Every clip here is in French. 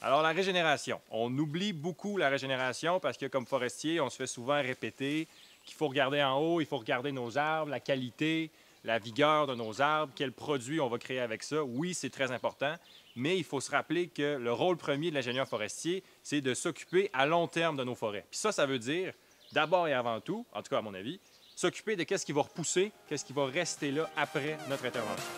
Alors, la régénération. On oublie beaucoup la régénération parce que, comme forestier, on se fait souvent répéter qu'il faut regarder en haut, il faut regarder nos arbres, la qualité, la vigueur de nos arbres, quel produit on va créer avec ça. Oui, c'est très important, mais il faut se rappeler que le rôle premier de l'ingénieur forestier, c'est de s'occuper à long terme de nos forêts. Puis ça veut dire, d'abord et avant tout, en tout cas à mon avis, s'occuper de qu'est-ce qui va repousser, qu'est-ce qui va rester là après notre intervention.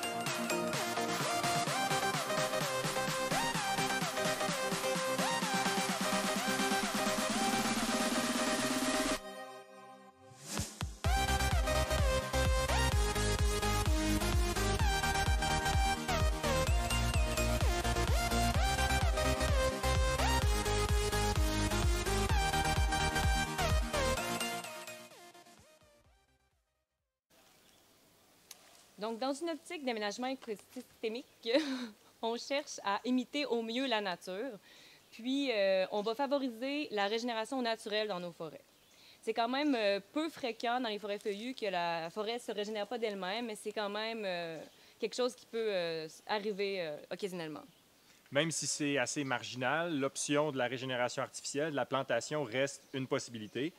Donc, dans une optique d'aménagement écosystémique, on cherche à imiter au mieux la nature, puis on va favoriser la régénération naturelle dans nos forêts. C'est quand même peu fréquent dans les forêts feuillues que la forêt ne se régénère pas d'elle-même, mais c'est quand même quelque chose qui peut arriver occasionnellement. Même si c'est assez marginal, l'option de la régénération artificielle, de la plantation, reste une possibilité.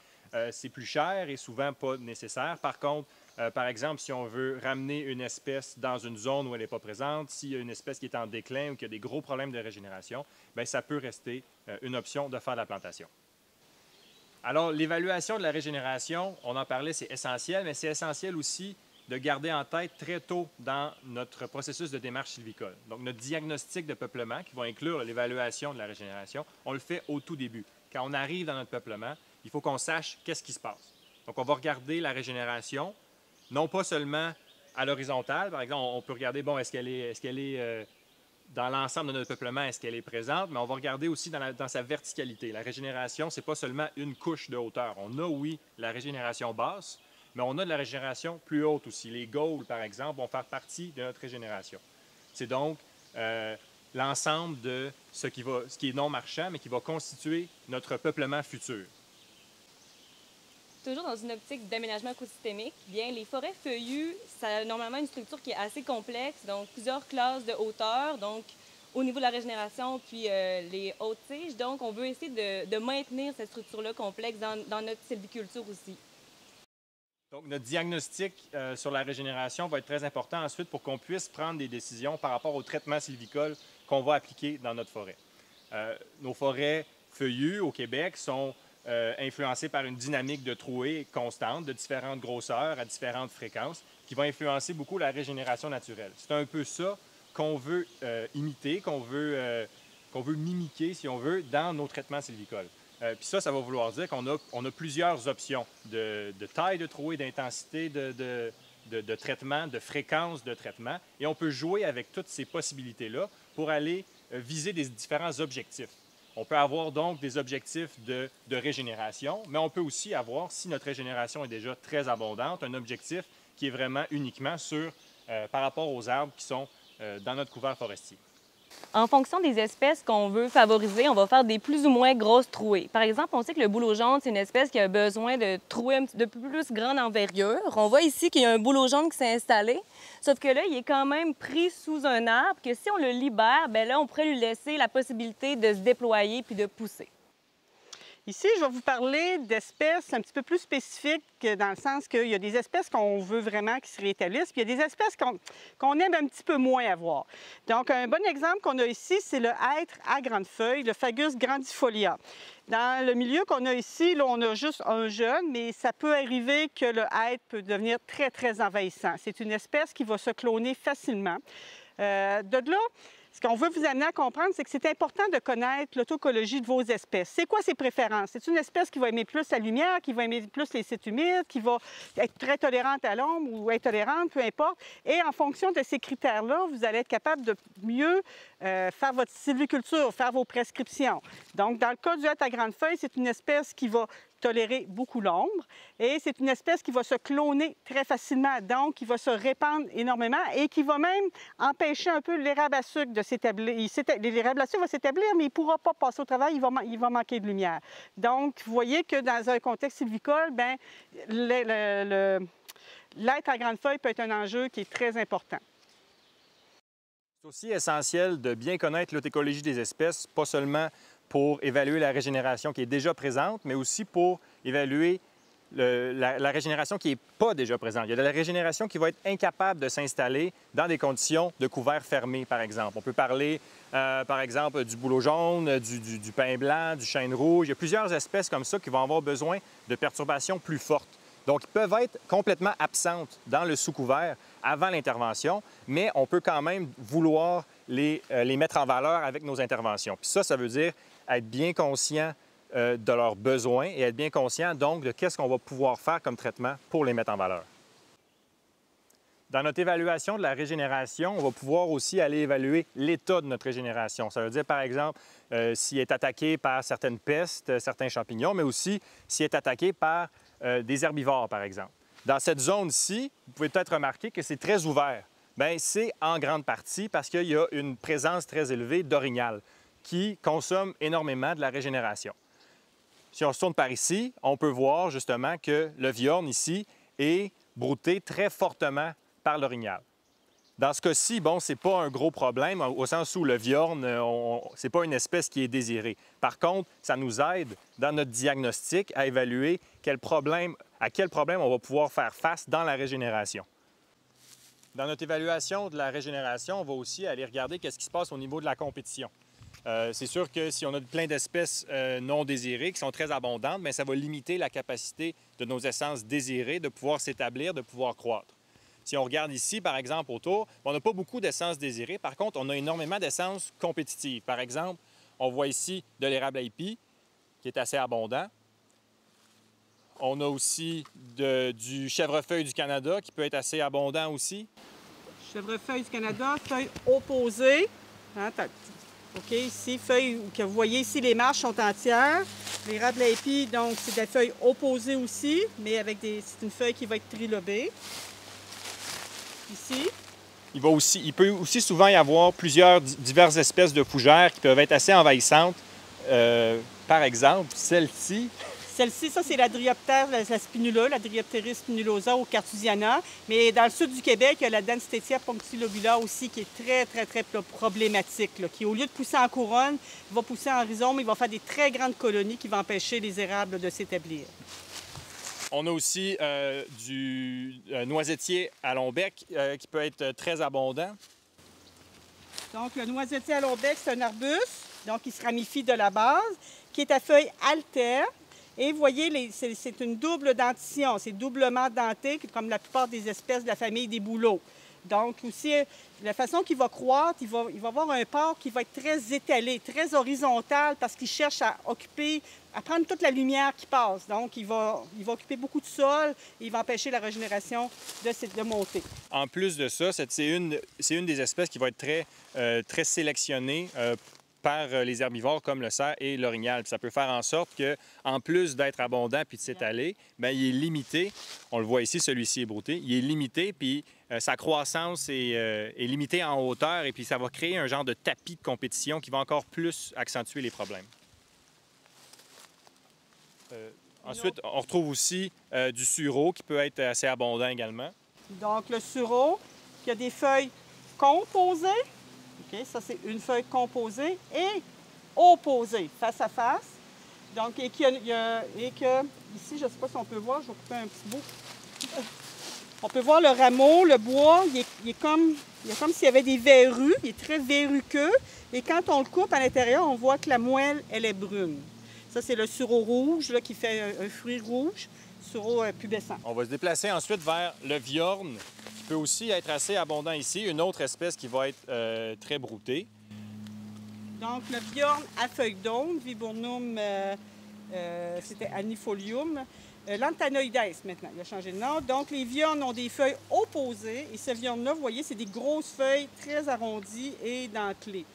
C'est plus cher et souvent pas nécessaire. Par contre, par exemple, si on veut ramener une espèce dans une zone où elle n'est pas présente, s'il y a une espèce qui est en déclin ou qui a des gros problèmes de régénération, bien, ça peut rester une option de faire de la plantation. Alors, l'évaluation de la régénération, on en parlait, c'est essentiel, mais c'est essentiel aussi de garder en tête très tôt dans notre processus de démarche sylvicole. Donc, notre diagnostic de peuplement, qui va inclure l'évaluation de la régénération, on le fait au tout début. Quand on arrive dans notre peuplement, il faut qu'on sache qu'est-ce qui se passe. Donc, on va regarder la régénération, non pas seulement à l'horizontale. Par exemple, on peut regarder, bon, est-ce qu'elle est dans l'ensemble de notre peuplement, est-ce qu'elle est présente, mais on va regarder aussi dans sa verticalité. La régénération, ce n'est pas seulement une couche de hauteur. On a, oui, la régénération basse, mais on a de la régénération plus haute aussi. Les gaules, par exemple, vont faire partie de notre régénération. C'est donc l'ensemble de ce qui est non marchand, mais qui va constituer notre peuplement futur. Toujours dans une optique d'aménagement écosystémique, bien, les forêts feuillues, ça a normalement une structure qui est assez complexe, donc plusieurs classes de hauteur, donc au niveau de la régénération, puis les hautes tiges. Donc, on veut essayer de maintenir cette structure-là complexe dans notre sylviculture aussi. Donc, notre diagnostic sur la régénération va être très important ensuite pour qu'on puisse prendre des décisions par rapport au traitement sylvicole qu'on va appliquer dans notre forêt. Nos forêts feuillues au Québec sont influencées par une dynamique de trouée constante, de différentes grosseurs, à différentes fréquences, qui va influencer beaucoup la régénération naturelle. C'est un peu ça qu'on veut imiter, qu'on veut mimiquer, si on veut, dans nos traitements sylvicoles. Puis ça va vouloir dire qu'on a plusieurs options de taille de trouée, d'intensité de traitement, de fréquence de traitement, et on peut jouer avec toutes ces possibilités-là pour aller viser des différents objectifs. On peut avoir donc des objectifs de régénération, mais on peut aussi avoir, si notre régénération est déjà très abondante, un objectif qui est vraiment uniquement par rapport aux arbres qui sont dans notre couvert forestier. En fonction des espèces qu'on veut favoriser, on va faire des plus ou moins grosses trouées. Par exemple, on sait que le bouleau jaune, c'est une espèce qui a besoin de trouées de plus grande envergure. On voit ici qu'il y a un bouleau jaune qui s'est installé, sauf que là, il est quand même pris sous un arbre, que si on le libère, bien là, on pourrait lui laisser la possibilité de se déployer puis de pousser. Ici, je vais vous parler d'espèces un petit peu plus spécifiques dans le sens qu'il y a des espèces qu'on veut vraiment qui se réétablissent, puis il y a des espèces qu'on aime un petit peu moins avoir. Donc, un bon exemple qu'on a ici, c'est le hêtre à grandes feuilles, le Fagus grandifolia. Dans le milieu qu'on a ici, là, on a juste un jeune, mais ça peut arriver que le hêtre peut devenir très, très envahissant. C'est une espèce qui va se cloner facilement. De là, ce qu'on veut vous amener à comprendre, c'est que c'est important de connaître l'autocologie de vos espèces. C'est quoi ses préférences? C'est une espèce qui va aimer plus la lumière, qui va aimer plus les sites humides, qui va être très tolérante à l'ombre ou intolérante, peu importe. Et en fonction de ces critères-là, vous allez être capable de mieux faire votre sylviculture, faire vos prescriptions. Donc, dans le cas du hêtre à grande feuille, c'est une espèce qui va tolérer beaucoup l'ombre et c'est une espèce qui va se cloner très facilement, donc qui va se répandre énormément et qui va même empêcher un peu l'érable à sucre de s'établir. L'érable à sucre va s'établir, mais il ne pourra pas passer au travail, il va manquer de lumière. Donc, vous voyez que dans un contexte sylvicole, bien, l'hêtre à grande feuille peut être un enjeu qui est très important. C'est aussi essentiel de bien connaître l'autécologie des espèces, pas seulement pour évaluer la régénération qui est déjà présente, mais aussi pour évaluer la régénération qui n'est pas déjà présente. Il y a de la régénération qui va être incapable de s'installer dans des conditions de couvert fermé, par exemple. On peut parler, par exemple, du bouleau jaune, du pin blanc, du chêne rouge. Il y a plusieurs espèces comme ça qui vont avoir besoin de perturbations plus fortes. Donc, ils peuvent être complètement absentes dans le sous-couvert avant l'intervention, mais on peut quand même vouloir les mettre en valeur avec nos interventions. Puis ça veut dire être bien conscient de leurs besoins et être bien conscient donc de qu'est-ce qu'on va pouvoir faire comme traitement pour les mettre en valeur. Dans notre évaluation de la régénération, on va pouvoir aussi aller évaluer l'état de notre régénération. Ça veut dire, par exemple, s'il est attaqué par certaines pestes, certains champignons, mais aussi s'il est attaqué par des herbivores, par exemple. Dans cette zone-ci, vous pouvez peut-être remarquer que c'est très ouvert. Bien, c'est en grande partie parce qu'il y a une présence très élevée d'orignal qui consomme énormément de la régénération. Si on se tourne par ici, on peut voir justement que le viorne ici est brouté très fortement par l'orignal. Dans ce cas-ci, bon, ce n'est pas un gros problème au sens où le viorne, ce n'est pas une espèce qui est désirée. Par contre, ça nous aide dans notre diagnostic à évaluer à quel problème on va pouvoir faire face dans la régénération. Dans notre évaluation de la régénération, on va aussi aller regarder ce qui se passe au niveau de la compétition. C'est sûr que si on a plein d'espèces non désirées qui sont très abondantes, bien, ça va limiter la capacité de nos essences désirées de pouvoir s'établir, de pouvoir croître. Si on regarde ici, par exemple, autour, on n'a pas beaucoup d'essences désirées. Par contre, on a énormément d'essences compétitives. Par exemple, on voit ici de l'érable à épis, qui est assez abondant. On a aussi du chèvrefeuille du Canada, qui peut être assez abondant aussi. Chèvrefeuille du Canada, feuilles opposées. Hein, OK, ici, feuilles que vous voyez ici, les marches sont entières. L'érable à épis, donc, c'est des feuilles opposées aussi, mais avec c'est une feuille qui va être trilobée. Ici. Il peut aussi souvent y avoir diverses espèces de fougères qui peuvent être assez envahissantes. Par exemple, celle-ci. Celle-ci, ça, c'est la Dryoptère, la spinula, la Dryopteris spinulosa ou Cartusiana. Mais dans le sud du Québec, il y a la Densitetia punctilobula aussi, qui est très, très, très problématique, là, qui, au lieu de pousser en couronne, va pousser en rhizome, il va faire des très grandes colonies qui vont empêcher les érables de s'établir. On a aussi du noisetier à long bec qui peut être très abondant. Donc, le noisetier à long bec, c'est un arbuste, donc il se ramifie de la base, qui est à feuilles alternes. Et vous voyez, c'est une double dentition, c'est doublement denté, comme la plupart des espèces de la famille des bouleaux. Donc aussi, la façon qu'il va croître, il va avoir un port qui va être très étalé, très horizontal, parce qu'il cherche à prendre toute la lumière qui passe. Donc, il va occuper beaucoup de sol et il va empêcher la régénération de monter. En plus de ça, c'est une des espèces qui va être très sélectionnée par les herbivores comme le cerf et l'orignal. Ça peut faire en sorte qu'en plus d'être abondant puis de s'étaler, bien, il est limité. On le voit ici, celui-ci est brouté. Il est limité, puis sa croissance est limitée en hauteur et puis ça va créer un genre de tapis de compétition qui va encore plus accentuer les problèmes. Ensuite, on retrouve aussi du sureau qui peut être assez abondant également. Donc, le sureau, qui a des feuilles composées. Okay, ça, c'est une feuille composée et opposée, face à face. Donc, ici, je ne sais pas si on peut voir, je vais couper un petit bout. On peut voir le rameau, le bois, il est comme s'il y avait des verrues, il est très verruqueux. Et quand on le coupe à l'intérieur, on voit que la moelle, elle est brune. Ça, c'est le sureau rouge, là, qui fait un fruit rouge, sureau pubescent. On va se déplacer ensuite vers le viorne, qui peut aussi être assez abondant ici, une autre espèce qui va être très broutée. Donc, le viorne à feuilles d'onde, Viburnum, c'était Anifolium. Lanthanoides, maintenant, il a changé de nom. Donc, les viornes ont des feuilles opposées. Et ce viorne-là, vous voyez, c'est des grosses feuilles très arrondies et dentelées,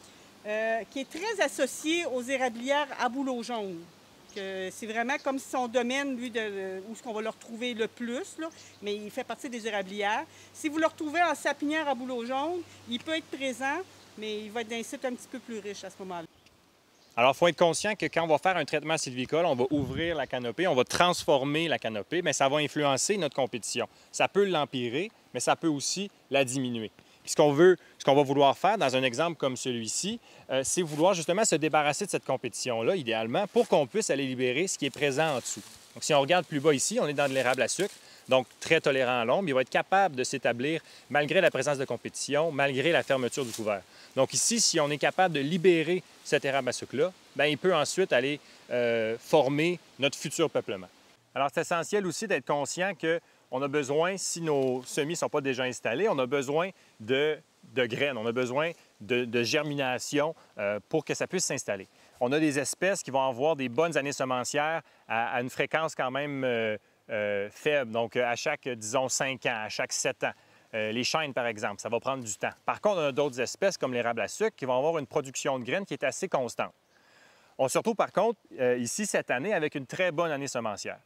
qui est très associé aux érablières à bouleau jaune. C'est vraiment comme son domaine, lui, où est-ce qu'on va le retrouver le plus, là, mais il fait partie des érablières. Si vous le retrouvez en sapinière à bouleau jaune, il peut être présent, mais il va être d'un site un petit peu plus riche à ce moment-là. Alors, il faut être conscient que quand on va faire un traitement sylvicole, on va ouvrir la canopée, on va transformer la canopée, mais ça va influencer notre compétition. Ça peut l'empirer, mais ça peut aussi la diminuer. Puis ce qu'on va vouloir faire dans un exemple comme celui-ci, c'est vouloir justement se débarrasser de cette compétition-là, idéalement, pour qu'on puisse aller libérer ce qui est présent en dessous. Donc, si on regarde plus bas ici, on est dans de l'érable à sucre, donc très tolérant à l'ombre. Il va être capable de s'établir malgré la présence de compétition, malgré la fermeture du couvert. Donc ici, si on est capable de libérer cet érable à sucre-là, bien, il peut ensuite aller former notre futur peuplement. Alors, c'est essentiel aussi d'être conscient qu'on a besoin, si nos semis ne sont pas déjà installés, on a besoin de graines, on a besoin de germination pour que ça puisse s'installer. On a des espèces qui vont avoir des bonnes années semencières à une fréquence quand même faible, donc à chaque, disons, 5 ans, à chaque 7 ans. Les chênes, par exemple, ça va prendre du temps. Par contre, on a d'autres espèces comme l'érable à sucre qui vont avoir une production de graines qui est assez constante. On se retrouve, par contre, ici, cette année, avec une très bonne année semencière.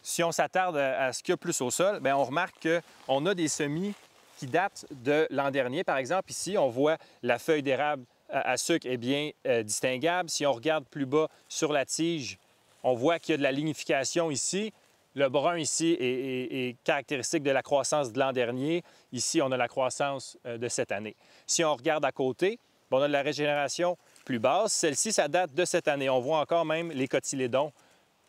Si on s'attarde à ce qu'il y a plus au sol, bien, on remarque qu'on a des semis qui datent de l'an dernier. Par exemple, ici, on voit la feuille d'érable à sucre est bien distinguable. Si on regarde plus bas sur la tige, on voit qu'il y a de la lignification ici. Le brun ici est caractéristique de la croissance de l'an dernier. Ici, on a la croissance de cette année. Si on regarde à côté, on a de la régénération plus basse. Celle-ci, ça date de cette année. On voit encore même les cotylédons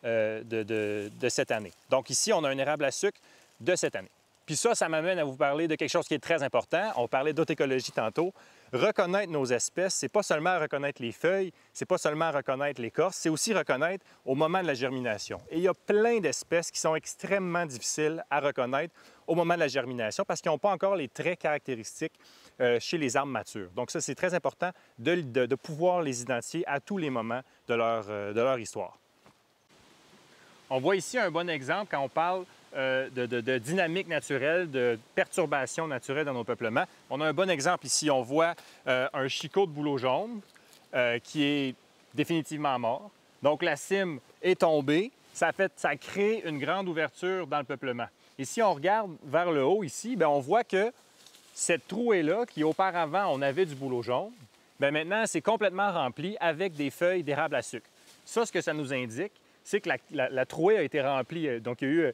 de cette année. Donc ici, on a un érable à sucre de cette année. Puis ça m'amène à vous parler de quelque chose qui est très important. On parlait d'autécologie tantôt. Reconnaître nos espèces, c'est pas seulement reconnaître les feuilles, c'est pas seulement reconnaître l'écorce, c'est aussi reconnaître au moment de la germination. Et il y a plein d'espèces qui sont extrêmement difficiles à reconnaître au moment de la germination parce qu'ils n'ont pas encore les traits caractéristiques chez les arbres matures. Donc ça, c'est très important de pouvoir les identifier à tous les moments de leur histoire. On voit ici un bon exemple quand on parle de dynamique naturelle, de perturbation naturelle dans nos peuplements. On a un bon exemple ici. On voit un chicot de bouleau jaune qui est définitivement mort. Donc, la cime est tombée. Ça crée une grande ouverture dans le peuplement. Et si on regarde vers le haut ici, bien, on voit que cette trouée-là, qui auparavant, on avait du bouleau jaune, bien, maintenant, c'est complètement rempli avec des feuilles d'érable à sucre. Ça, ce que ça nous indique, c'est que la trouée a été remplie. Donc, il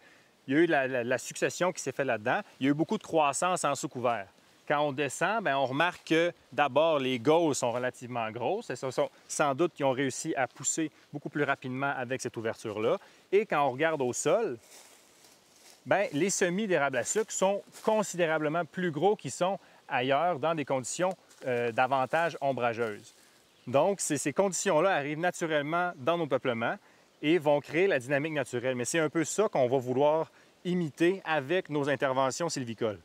y a eu la succession qui s'est faite là-dedans. Il y a eu beaucoup de croissance en sous-couvert. Quand on descend, bien, on remarque que d'abord, les gaulles sont relativement grosses. Et ce sont sans doute qu'ils ont réussi à pousser beaucoup plus rapidement avec cette ouverture-là. Et quand on regarde au sol, bien, les semis d'érable à sucre sont considérablement plus gros qu'ils sont ailleurs dans des conditions davantage ombrageuses. Donc, ces conditions-là arrivent naturellement dans nos peuplements et vont créer la dynamique naturelle. Mais c'est un peu ça qu'on va vouloir imiter avec nos interventions sylvicoles.